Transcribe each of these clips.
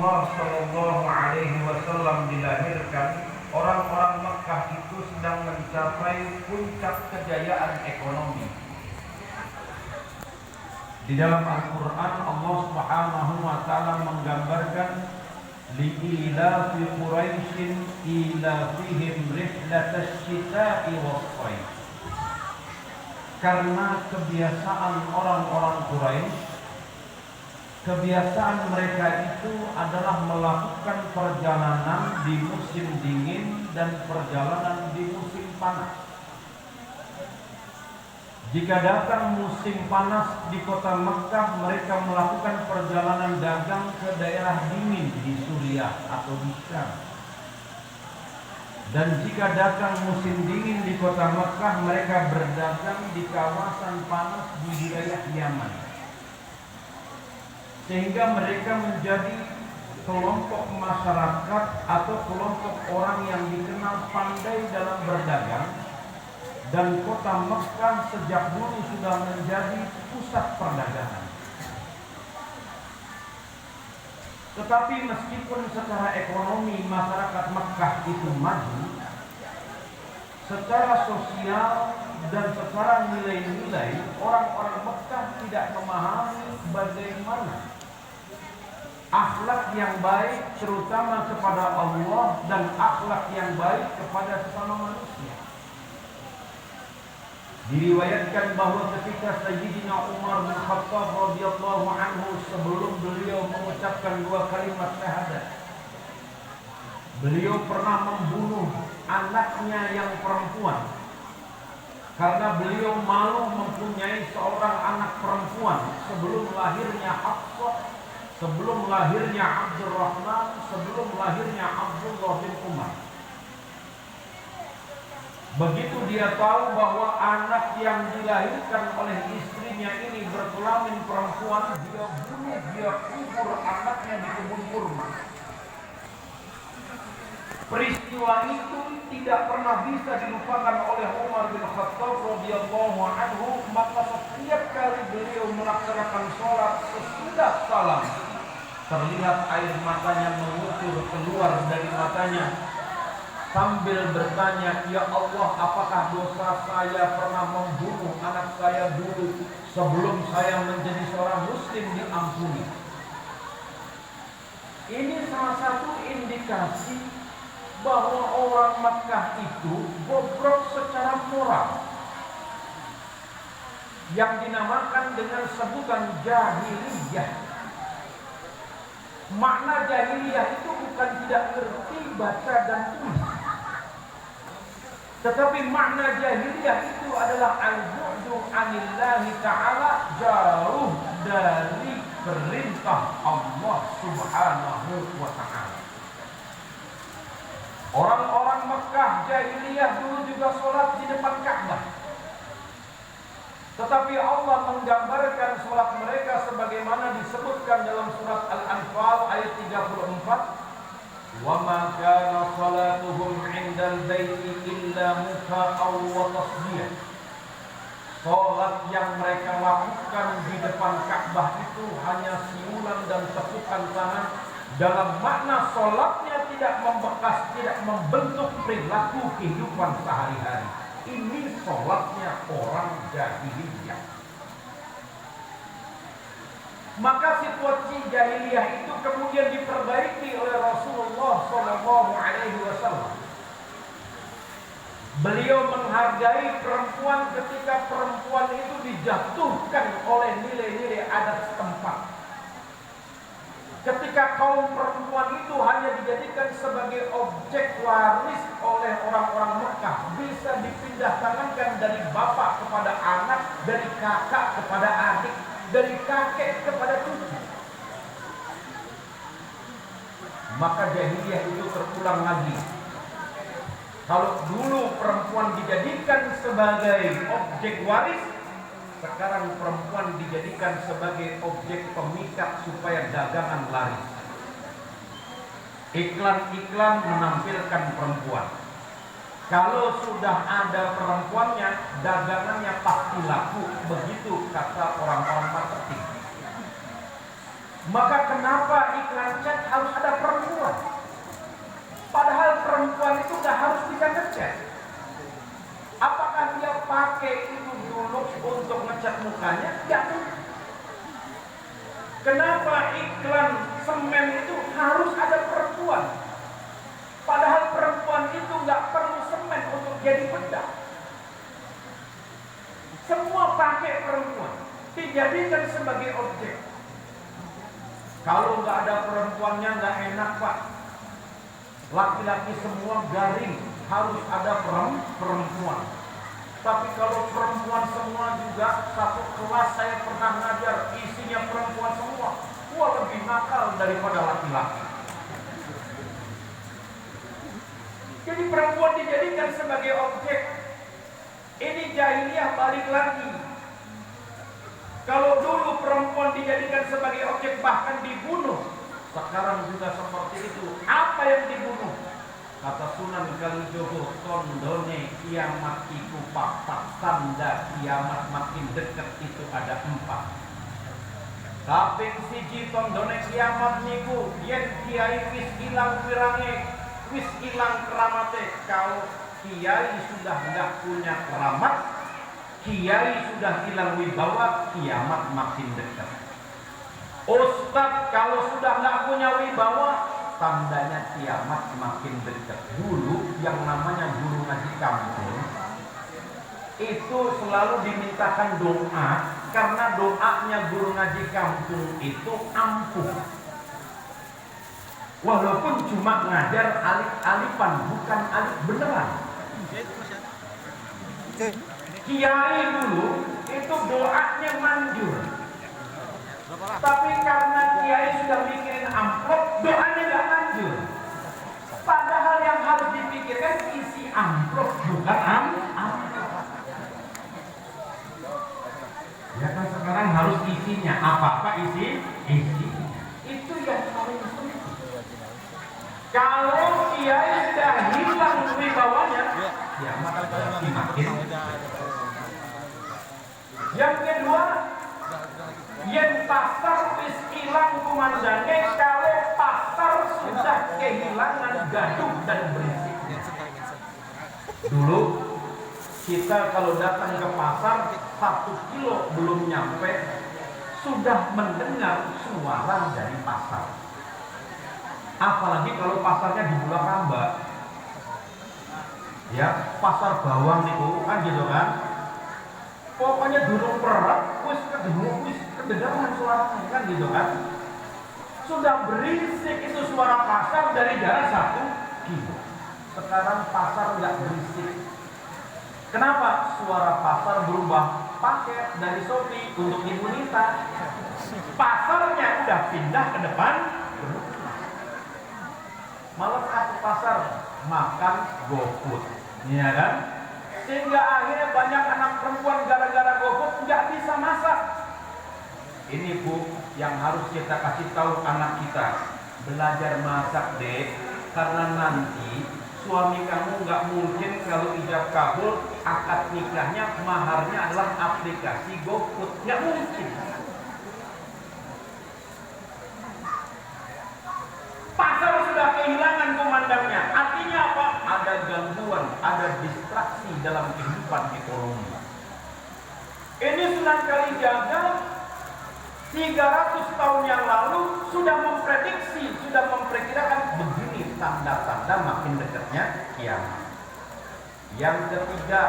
Rasulullah Shallallahu Alaihi Wasallam dilahirkan, orang-orang Makkah itu sedang mencapai puncak kejayaan ekonomi. Di dalam Al-Quran Allah Subhanahu Wa Taala menggambarkan li'ilafi Quraisyin ilafihim rihlatasy syita'i was-shayf. Karena kebiasaan orang-orang Quraisy, kebiasaan mereka itu adalah melakukan perjalanan di musim dingin dan perjalanan di musim panas. Jika datang musim panas di kota Mekkah, mereka melakukan perjalanan dagang ke daerah dingin di Suriah atau di Syam. Dan jika datang musim dingin di kota Mekkah, mereka berdagang di kawasan panas di wilayah Yaman. Sehingga mereka menjadi kelompok masyarakat atau kelompok orang yang dikenal pandai dalam berdagang. Dan kota Mekkah sejak dulu sudah menjadi pusat perdagangan. Tetapi meskipun secara ekonomi masyarakat Mekkah itu maju, secara sosial dan secara nilai-nilai orang-orang Mekkah tidak memahami bagaimana akhlak yang baik terutama kepada Allah dan akhlak yang baik kepada sesama manusia. Diriwayatkan bahwa ketika Sayyidina Umar bin Khattab radhiyallahu anhu sebelum beliau mengucapkan 2 kalimat syahadat, beliau pernah membunuh anaknya yang perempuan karena beliau malu mempunyai seorang anak perempuan sebelum lahirnya Hafsah, sebelum lahirnya Abdurrahman, sebelum lahirnya Abdullah bin Umar. Begitu dia tahu bahwa anak yang dilahirkan oleh istrinya ini berkelamin perempuan, dia bunuh, dia kubur anaknya di kebun kurma. Peristiwa itu tidak pernah bisa dilupakan oleh Umar bin Khattab radhiyallahu anhu. Maka setiap kali beliau melaksanakan sholat sesudah salam, terlihat air matanya mengucur keluar dari matanya sambil bertanya, "Ya Allah, apakah dosa saya pernah membunuh anak saya dulu sebelum saya menjadi seorang muslim diampuni?" Ini salah satu indikasi bahwa orang Makkah itu bobrok secara moral, yang dinamakan dengan sebutan jahiliyah. Makna jahiliyah itu bukan tidak ngerti baca dan tulis, tetapi makna jahiliyah itu adalah al-bu'du anillahi ta'ala, jauh dari perintah Allah Subhanahu wa ta'ala. Orang-orang Mekkah jahiliyah dulu juga sholat di depan Ka'bah, tetapi Allah menggambarkan sholat mereka sebagaimana disebutkan dalam surat Al-Anfal ayat 34. وَمَا كَانَ صَلَاتُهُمْ عِنْدَ الْبَيْتِ إِلَّا مُكَاءً وَتَصْدِيَةً. Salat yang mereka lakukan di depan Ka'bah itu hanya siulan dan tepukan tangan. Dalam makna salatnya tidak membekas, tidak membentuk perilaku kehidupan sehari-hari. Ini salatnya orang jahiliyah. Maka situasi jahiliyah itu kemudian diperbaiki oleh Rasulullah SAW. Beliau menghargai perempuan ketika perempuan itu dijatuhkan oleh nilai-nilai adat setempat. Ketika kaum perempuan itu hanya dijadikan sebagai objek waris oleh orang-orang Mekkah, bisa dipindah tangankan dari bapak kepada anak, dari kakak kepada adik, dari kakek kepada cucu. Maka jahiliyah itu terulang lagi. Kalau dulu perempuan dijadikan sebagai objek waris, sekarang perempuan dijadikan sebagai objek pemikat supaya dagangan laris. Iklan-iklan menampilkan perempuan. Kalau sudah ada perempuannya, dagangannya pasti laku. Begitu kata orang-orang marketing. Maka kenapa iklan cat harus ada semen itu harus ada perempuan. Padahal perempuan itu nggak perlu semen untuk jadi bedah. Semua pakai perempuan, dijadikan sebagai objek. Kalau nggak ada perempuannya nggak enak Pak. Laki-laki semua garing, harus ada perempuan. Tapi kalau perempuan semua juga, satu kelas saya pernah ngajar, isinya perempuan semua. Wah, lebih nakal daripada laki-laki. Jadi perempuan dijadikan sebagai objek. Ini jahiliyah balik lagi. Kalau dulu perempuan dijadikan sebagai objek bahkan dibunuh, sekarang juga seperti itu. Apa yang dibunuh? Kata Sunan Kalijogo, tondone kiamat iku papat, tanda kiamat makin dekat itu ada 4. Kaping siji tondone kiamat niku yen kiai wis ilang wirange, wis ilang keramate. Kalau kiai sudah enggak punya keramat, kiai sudah hilang wibawa, kiamat makin dekat. Ustadz kalau sudah enggak punya wibawa, tandanya kiamat makin dekat. Dulu yang namanya guru ngaji kampung itu selalu dimintakan doa, karena doanya guru ngaji kampung itu ampuh. Walaupun cuma ngajar alif-alifan, bukan alif beneran. Kiai dulu itu doanya manjur. Tapi karena kiai sudah mikirin amplop, doanya gak manjur. Padahal yang harus dipikirkan isi amplop, bukan amplop. Ya kan sekarang harus isinya. Apa-apa isinya. Itu yang paling sulit. Kalau kiai sudah hilang wibawanya, ya maka makin. Yang kedua, yen pasar wis ilang kumandane, kalau pasar sudah kehilangan gaduh dan berisik. Dulu kita kalau datang ke pasar 1 kilo belum nyampe sudah mendengar suara dari pasar. Apalagi kalau pasarnya di Bulakamba, ya pasar bawang itu kan gitu kan. Pokoknya durung perak, wis kedengaran suaranya kan gitu kan. Sudah berisik itu suara pasar dari jarak 1 kilo. Sekarang pasar nggak berisik. Kenapa? Suara pasar berubah paket dari Shopee untuk Ibu Nita. Pasarnya udah pindah ke depan. Malah ke pasar makan GoFood, ya kan? Sehingga akhirnya banyak anak perempuan gara-gara GoFood nggak bisa masak. Ini Bu, yang harus kita kasih tahu anak kita, belajar masak deh, karena nanti suami kamu nggak mungkin kalau ijab kabul akad nikahnya maharnya adalah aplikasi GoFood, nggak mungkin. Pasar sudah kehilangan komandangnya. Artinya apa? Ada gangguan, ada distraksi dalam kehidupan ekonomi. Ini Sunan Kalijaga 300 tahun yang lalu sudah memprediksi, sudah memperkirakan begini tanda-tanda makin dekatnya kiamat. Yang ketiga,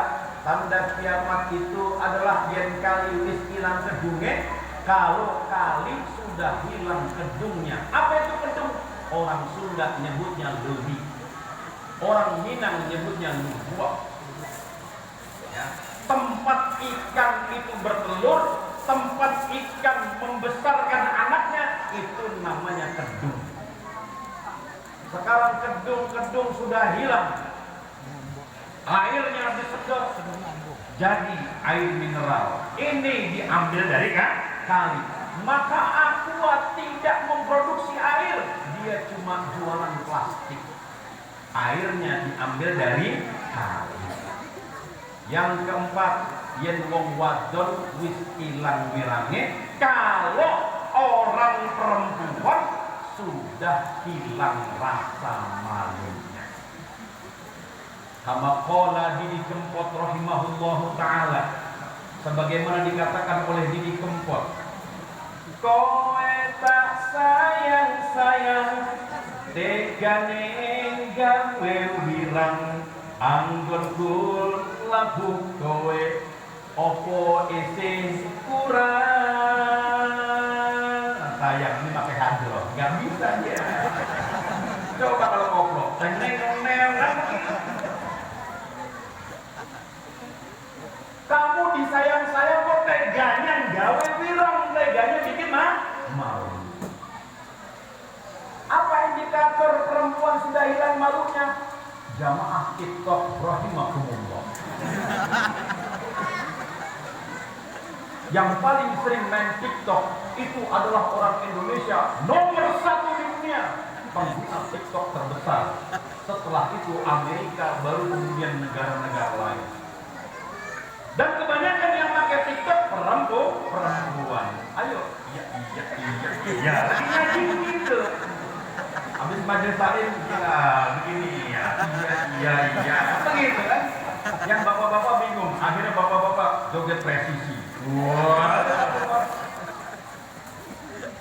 tanda kiamat itu adalah yen kali wis ilang kedunge, kalau kali sudah hilang kedungnya. Apa itu kedung? Orang Sunda nyebutnya lewi, orang Minang nyebutnya lubuak. Ya. Tempat ikan itu bertelur, tempat ikan membesarkan anaknya, itu namanya kedung. Sekarang kedung sudah hilang, airnya disedot jadi air mineral. Ini diambil dari kali. Maka Aqua tidak memproduksi air, dia cuma jualan plastik. Airnya diambil dari kali. Yang keempat, yen wong wadon wis ilang wirange, kalau orang perempuan sudah hilang rasa malunya. Kama qala Didi Kempot rahimahullahu ta'ala, sebagaimana dikatakan oleh Didi Kempot, kowe tak sayang tegane gawe wirang anggon kul labu kowe opo isih kurang. Sayang ini pakai hadro, nggak bisa ya. Coba kalau koplo, kamu disayang-sayang kok teganya gawe wirang, teganya bikin malu. Apa indikator perempuan sudah hilang malunya? Jamaah TikTok rahimakumullah. Yang paling sering main TikTok itu adalah orang Indonesia, nomor 1 di dunia pengguna TikTok terbesar. Setelah itu Amerika, baru kemudian negara-negara lain. Dan kebanyakan yang pakai TikTok perempuan. Ayo, iya, lagi ngaji gitu. Habis majelis taklim begini ya, iya, begitu kan? Yang bapak-bapak bingung, akhirnya bapak-bapak joget presisi. Wah.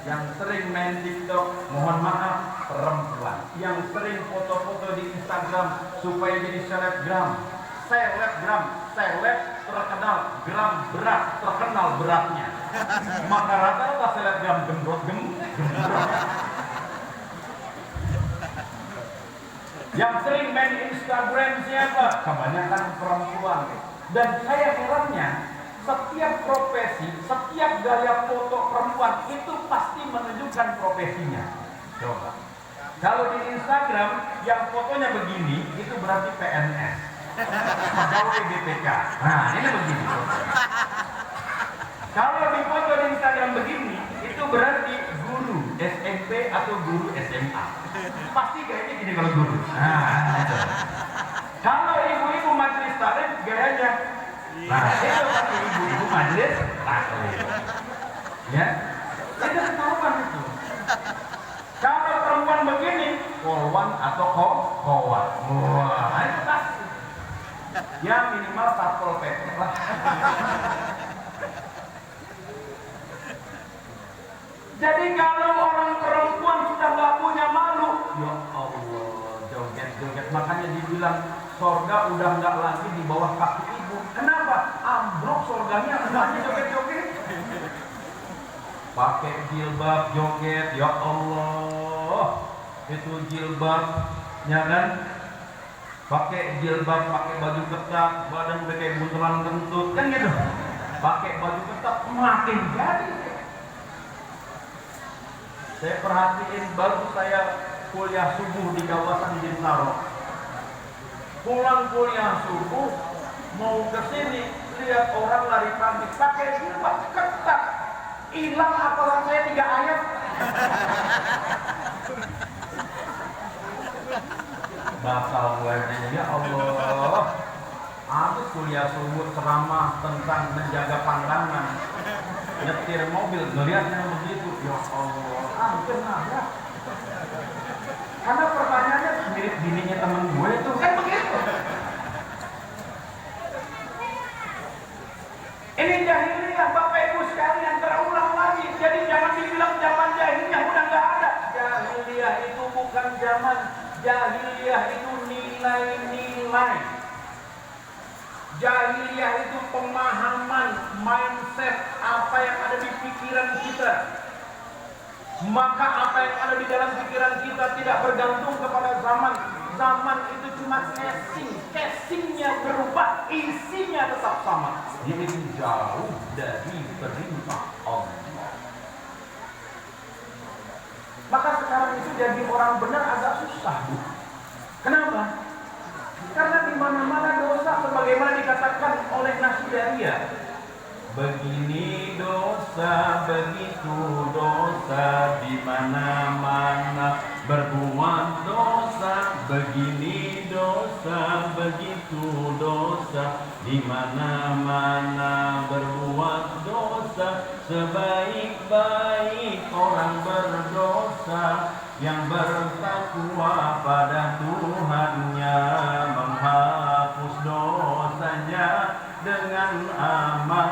Yang sering main TikTok, mohon maaf, perempuan. Yang sering foto-foto di Instagram supaya jadi selebgram, seleb terkenal, gram berat, terkenal beratnya. Maka rata-rata selebgram gembrot. Yang sering main Instagram siapa? Kebanyakan perempuan. Dan saya herannya, setiap profesi, setiap gaya foto perempuan itu pasti menunjukkan profesinya. Coba. Kalau di Instagram yang fotonya begini, itu berarti PNS, pegawai BPK. Nah, ini begini. Kalau di foto di Instagram begini, itu berarti guru SMP atau guru SMA. Pasti kayaknya gini kalau guru. Nah, itu. Kalau ibu-ibu majelis taklim gayanya, nah itu pasti ibu-ibu majelis taklim. Ya, itu ketahuan itu. Kalau perempuan begini, kolwan atau kowat. Wah, itu pasti. Ya minimal satpol PP lah. Jadi kalau orang perempuan sudah nggak punya malu, ya Allah, joget-joget. Makanya dibilang sorga udah nggak lagi di bawah kaki ibu. Kenapa? Ambruk sorganya, enggaknya joget-joget. Pakai jilbab joget, ya Allah, itu jilbabnya kan. Pakai jilbab, pakai baju ketat, badan udah kayak buntelan kentut, kan gitu. Pakai baju ketat makin jadi. Saya perhatiin baru saya kuliah subuh di kawasan Bintaro. Pulang kuliah subuh, mau ke sini, lihat orang lari pagi pakai jilbab ketat. Hilang hafalan saya 3 ayat. Batal gue, ya Allah. Habis kuliah subuh ceramah tentang menjaga pandangan, nyetir mobil, ngeliatnya begitu, ya Allah, hampir nabrak. Karena pertanyaannya mirip bininya temen gue itu, kan begitu. Ini jahiliyah, Bapak Ibu sekalian, terulang lagi. Jadi jangan dibilang zaman jahiliyah udah nggak ada. Jahiliyah itu bukan zaman, jahiliyah itu nilai-nilai. Jahiliyah itu pemahaman, mindset, apa yang ada di pikiran kita. Maka apa yang ada di dalam pikiran kita tidak bergantung kepada zaman. Zaman itu cuma casingnya berubah, isinya tetap sama. Jadi jauh dari perintah Allah. Maka sekarang itu jadi orang benar agak susah, Bu. Kenapa? Karena di mana-mana dosa, sebagaimana dikatakan oleh Nasidaria. Begini dosa, begitu dosa, di mana-mana berbuat dosa. Begini dosa, begitu dosa, di mana-mana berbuat dosa. Sebaik-baik orang berdosa, yang bertakwa pada Tuhannya, menghapus dosanya dengan amal